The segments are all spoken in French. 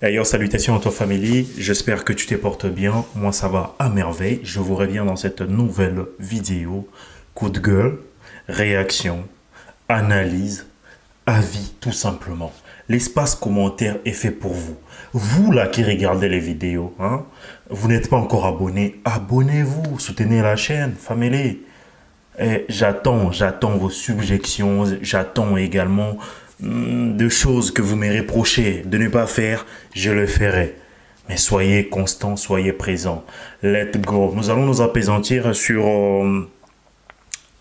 Ayant salutations à toi famille, j'espère que tu te portes bien, moi ça va à merveille, je vous reviens dans cette nouvelle vidéo, coup de gueule, réaction, analyse, avis tout simplement. L'espace commentaire est fait pour vous. Vous là qui regardez les vidéos, hein, vous n'êtes pas encore abonné, abonnez-vous, soutenez la chaîne, famille. Et j'attends vos subjections, j'attends également de choses que vous me reprochez de ne pas faire, je le ferai. Mais soyez constant, soyez présent. Let's go. Nous allons nous apaisantir sur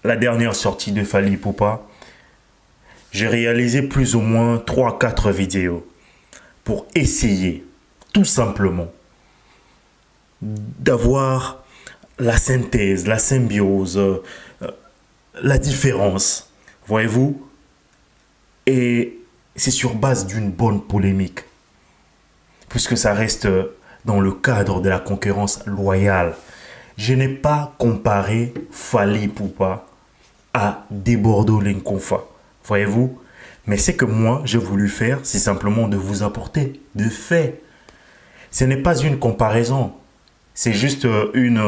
la dernière sortie de Fally Ipupa. J'ai réalisé plus ou moins 3-4 vidéos pour essayer, tout simplement, d'avoir la synthèse, la symbiose, la différence, voyez-vous. Et c'est sur base d'une bonne polémique, puisque ça reste dans le cadre de la concurrence loyale. Je n'ai pas comparé Fally Ipupa à Debordo Lenkofa, voyez-vous. Mais ce que moi j'ai voulu faire, c'est simplement de vous apporter de faits. Ce n'est pas une comparaison, c'est juste une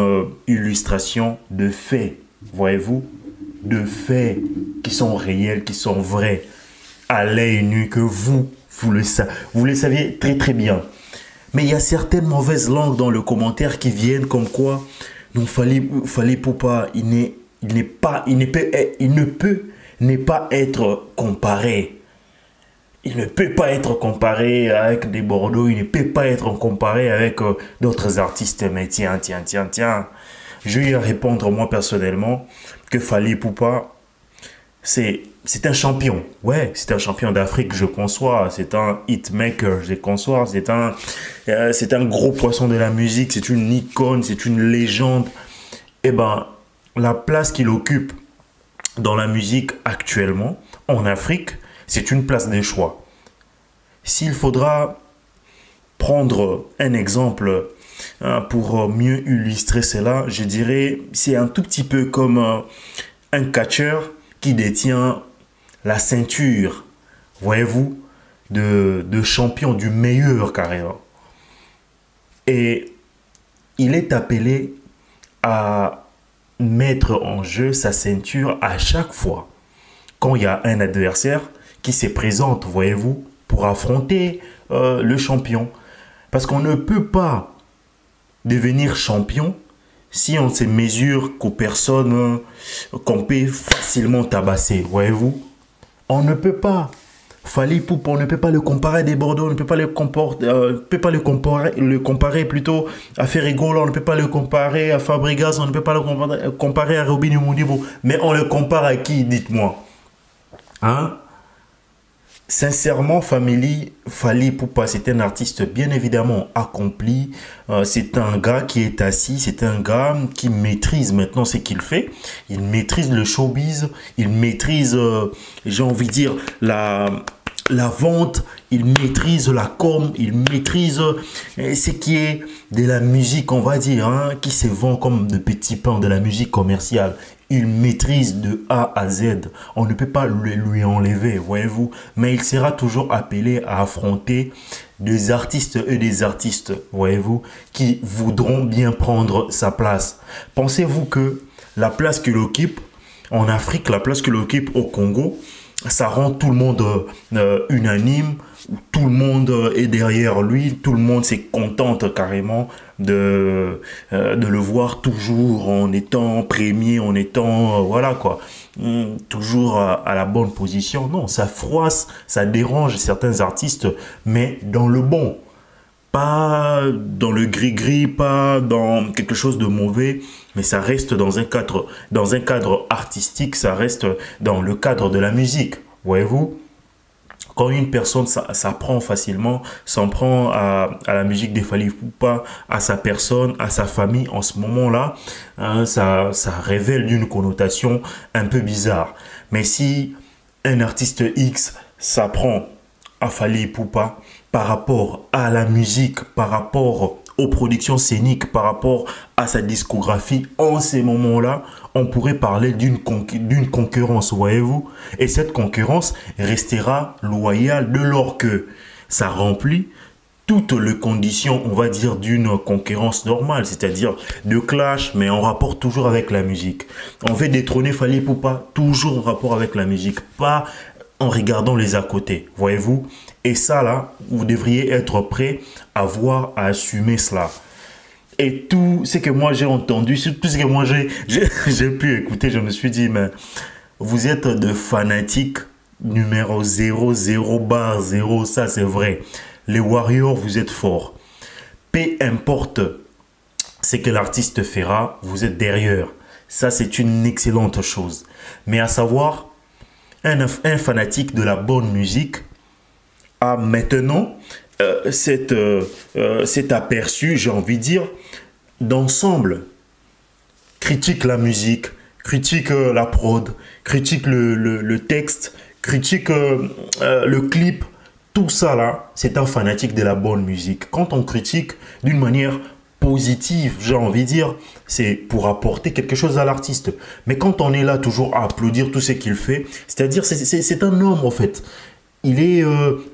illustration de faits, voyez-vous. De faits qui sont réels, qui sont vrais, à l'œil nu, que vous le saviez très très bien. Mais il y a certaines mauvaises langues dans le commentaire qui viennent comme quoi non, Fally Ipupa, il ne peut pas être comparé. Il ne peut pas être comparé avec des Bordeaux, il ne peut pas être comparé avec d'autres artistes. Mais tiens. Je vais répondre moi personnellement que Fally Ipupa, c'est un champion. Ouais, c'est un champion d'Afrique, je conçois. C'est un hitmaker, je conçois. C'est un gros poisson de la musique. C'est une icône, c'est une légende. Eh ben, la place qu'il occupe dans la musique actuellement, en Afrique, c'est une place de choix. S'il faudra prendre un exemple pour mieux illustrer cela, je dirais c'est un tout petit peu comme un catcheur qui détient la ceinture, voyez-vous, de champion, du meilleur carrément. Et il est appelé à mettre en jeu sa ceinture à chaque fois quand il y a un adversaire qui se présente, voyez-vous, pour affronter le champion. Parce qu'on ne peut pas devenir champion si on se mesure qu'aux personnes qu'on peut facilement tabasser, voyez-vous. On ne peut pas. Fally Ipupa, on ne peut pas le comparer à des Bordeaux, on ne peut pas le comparer plutôt à Ferrigola, on ne peut pas le comparer à Fabregas, on ne peut pas le comparer à Robinho Mudibo. Mais on le compare à qui, dites-moi? Hein? Sincèrement, Fally Ipupa, c'est un artiste bien évidemment accompli. C'est un gars qui est assis, c'est un gars qui maîtrise maintenant ce qu'il fait. Il maîtrise le showbiz, il maîtrise, j'ai envie de dire, la vente, il maîtrise la com, il maîtrise ce qui est de la musique, on va dire, hein, qui se vend comme de petits pains, de la musique commerciale. Il maîtrise de A à Z. On ne peut pas lui enlever, voyez-vous. Mais il sera toujours appelé à affronter des artistes et des artistes, voyez-vous, qui voudront bien prendre sa place. Pensez-vous que la place qu'il occupe en Afrique, la place qu'il occupe au Congo, ça rend tout le monde unanime, tout le monde est derrière lui, tout le monde s'est contente carrément de le voir toujours en étant premier, en étant, voilà quoi, toujours à la bonne position. Non, ça froisse, ça dérange certains artistes, mais dans le bon. Pas dans le gris-gris, pas dans quelque chose de mauvais, mais ça reste dans un cadre artistique, ça reste dans le cadre de la musique, voyez-vous. Quand une personne s'apprend facilement, s'en prend à la musique de Fally Ipupa, à sa personne, à sa famille, en ce moment-là, hein, ça révèle une connotation un peu bizarre. Mais si un artiste X s'apprend à Fally Ipupa par rapport à la musique, par rapport aux productions scéniques, par rapport à sa discographie, en ces moments-là, on pourrait parler d'une concurrence, voyez-vous. Et cette concurrence restera loyale dès lors que ça remplit toutes les conditions, on va dire, d'une concurrence normale, c'est-à-dire de clash, mais en rapport toujours avec la musique. On veut détrôner Fally Ipupa, toujours en rapport avec la musique, pas en regardant les à côté, voyez-vous. Et ça, là, vous devriez être prêt à voir, à assumer cela. Et tout ce que moi j'ai entendu, tout ce que moi j'ai pu écouter, je me suis dit, mais vous êtes de fanatiques numéro 0, 0 bar 0, ça c'est vrai. Les Warriors, vous êtes forts. Peu importe ce que l'artiste fera, vous êtes derrière. Ça, c'est une excellente chose. Mais à savoir, un fanatique de la bonne musique a maintenant cet aperçu, j'ai envie de dire, d'ensemble. Critique la musique, critique la prod, critique le texte, critique le clip. Tout ça là, c'est un fanatique de la bonne musique. Quand on critique d'une manière positive, j'ai envie de dire, c'est pour apporter quelque chose à l'artiste. Mais quand on est là toujours à applaudir tout ce qu'il fait, c'est-à-dire c'est un homme en fait. Il est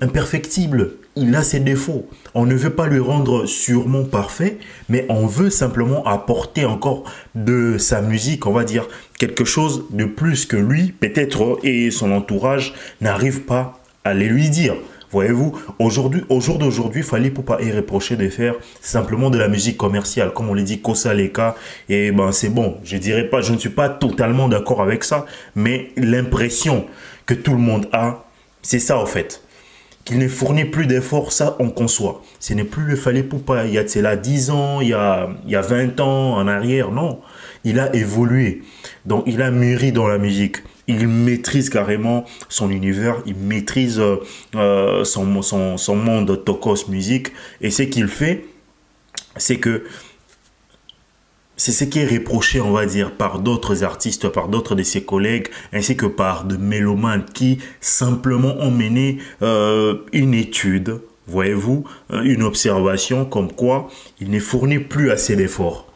imperfectible, il a ses défauts. On ne veut pas lui rendre sûrement parfait, mais on veut simplement apporter encore de sa musique, on va dire, quelque chose de plus que lui, peut-être, et son entourage n'arrive pas à les lui dire. Voyez-vous, au jour d'aujourd'hui, Fally Ipupa est reproché de faire simplement de la musique commerciale, comme on l'a dit, Kosa Leka, et ben c'est bon, je dirais pas, je ne suis pas totalement d'accord avec ça, mais l'impression que tout le monde a, c'est ça en fait. Qu'il ne fournit plus d'efforts, ça on conçoit. Ce n'est plus le Fally Ipupa, il y a là 10 ans, il y a 20 ans en arrière, non. Il a évolué, donc il a mûri dans la musique. Il maîtrise carrément son univers, il maîtrise son monde Tokos musique. Et ce qu'il fait, c'est que c'est ce qui est reproché, on va dire, par d'autres artistes, par d'autres de ses collègues, ainsi que par de mélomanes qui simplement ont mené une étude, voyez-vous, une observation comme quoi il ne fournit plus assez d'efforts.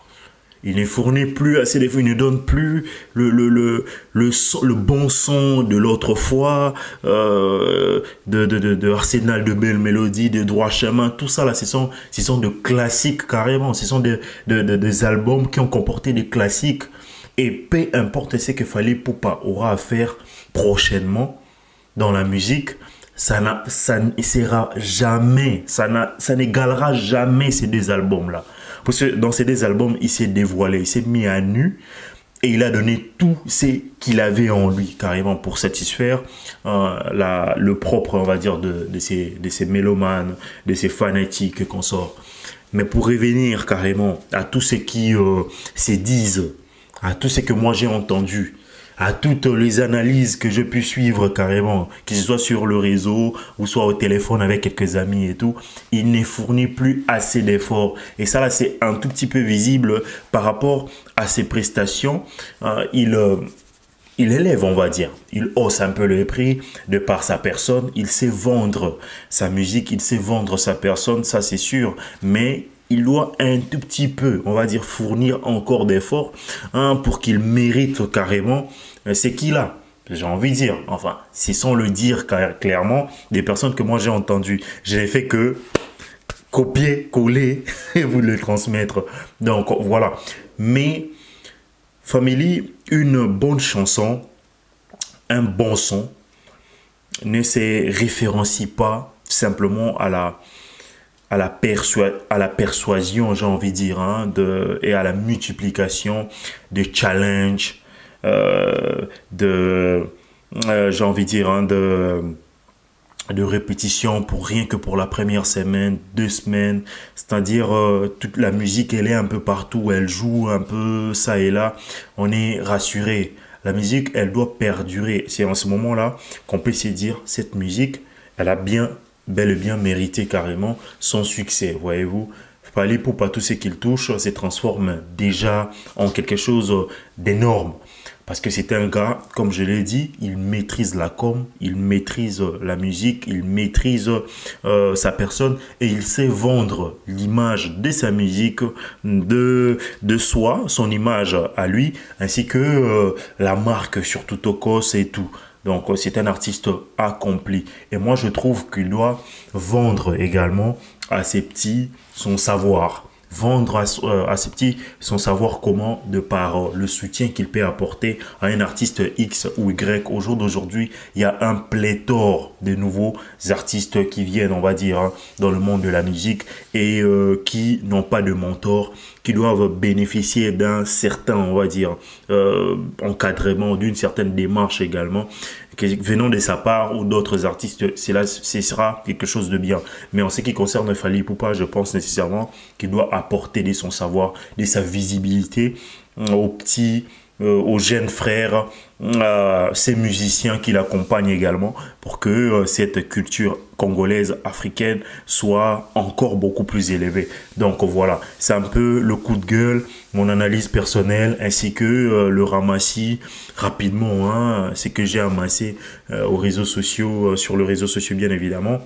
Il ne fournit plus assez d'efforts, il ne donne plus le bon son de l'autre fois, de Arsenal de belles mélodies, de droit chemin, tout ça là, ce sont de classiques carrément, ce sont des albums qui ont comporté des classiques. Et peu importe ce que Fally Ipupa aura à faire prochainement dans la musique, ça ne sera jamais, ça n'égalera jamais ces deux albums-là. Parce que dans ces deux albums, il s'est dévoilé, il s'est mis à nu et il a donné tout ce qu'il avait en lui, carrément, pour satisfaire le propre, on va dire, de ces mélomanes, de ces fanatiques qu'on sort. Mais pour revenir carrément à tout ce qui se disent, à tout ce que moi j'ai entendu, à toutes les analyses que j'ai pu suivre carrément, que ce soit sur le réseau ou soit au téléphone avec quelques amis et tout, il ne fournit plus assez d'efforts. Et ça là, c'est un tout petit peu visible par rapport à ses prestations. Il élève, on va dire. Il hausse un peu le prix de par sa personne. Il sait vendre sa musique, il sait vendre sa personne, ça c'est sûr. Mais il doit un tout petit peu, on va dire, fournir encore d'efforts pour qu'il mérite carrément ce qu'il a. J'ai envie de dire, enfin, c'est sans le dire clairement, des personnes que moi j'ai entendues. Je n'ai fait que copier, coller et vous le transmettre. Donc voilà. Mais, famille, une bonne chanson, un bon son, ne se référencie pas simplement à la persuasion, j'ai envie de dire, et à la multiplication de challenges, j'ai envie de dire, de répétition pour rien que pour la première semaine, 2 semaines. C'est-à-dire, toute la musique, elle est un peu partout, elle joue un peu ça et là. On est rassuré. La musique, elle doit perdurer. C'est en ce moment-là qu'on peut se dire, cette musique, elle a bel et bien mérité carrément son succès, voyez-vous. Fally Ipupa, tout ce qu'il touche se transforme déjà en quelque chose d'énorme. Parce que c'est un gars, comme je l'ai dit, il maîtrise la com, il maîtrise la musique, il maîtrise sa personne et il sait vendre l'image de sa musique, de soi, son image à lui, ainsi que la marque, surtout Tokos et tout. Donc, c'est un artiste accompli. Et moi, je trouve qu'il doit vendre également à ses petits son savoir. Vendre à ses petits son savoir comment, de par le soutien qu'il peut apporter à un artiste X ou Y. Au jour d'aujourd'hui, il y a un pléthore de nouveaux artistes qui viennent, on va dire, hein, dans le monde de la musique et qui n'ont pas de mentor, qui doivent bénéficier d'un certain, on va dire, encadrement, d'une certaine démarche également, venant de sa part ou d'autres artistes. Ce sera quelque chose de bien. Mais en ce qui concerne Fally Ipupa, je pense nécessairement qu'il doit apporter de son savoir, de sa visibilité aux petits, aux jeunes frères, ces musiciens qui l'accompagnent également, pour que cette culture congolaise, africaine, soit encore beaucoup plus élevée. Donc voilà, c'est un peu le coup de gueule, mon analyse personnelle, ainsi que le ramassis rapidement, hein, ce que j'ai amassé aux réseaux sociaux, sur les réseaux sociaux bien évidemment,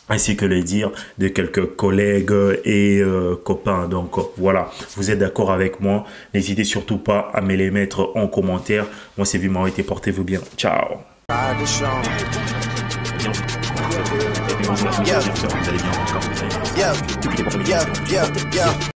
ainsi que les dires de quelques collègues et copains. Donc voilà, vous êtes d'accord avec moi, n'hésitez surtout pas à me les mettre en commentaire. Moi c'est Vimarité, portez-vous bien, ciao.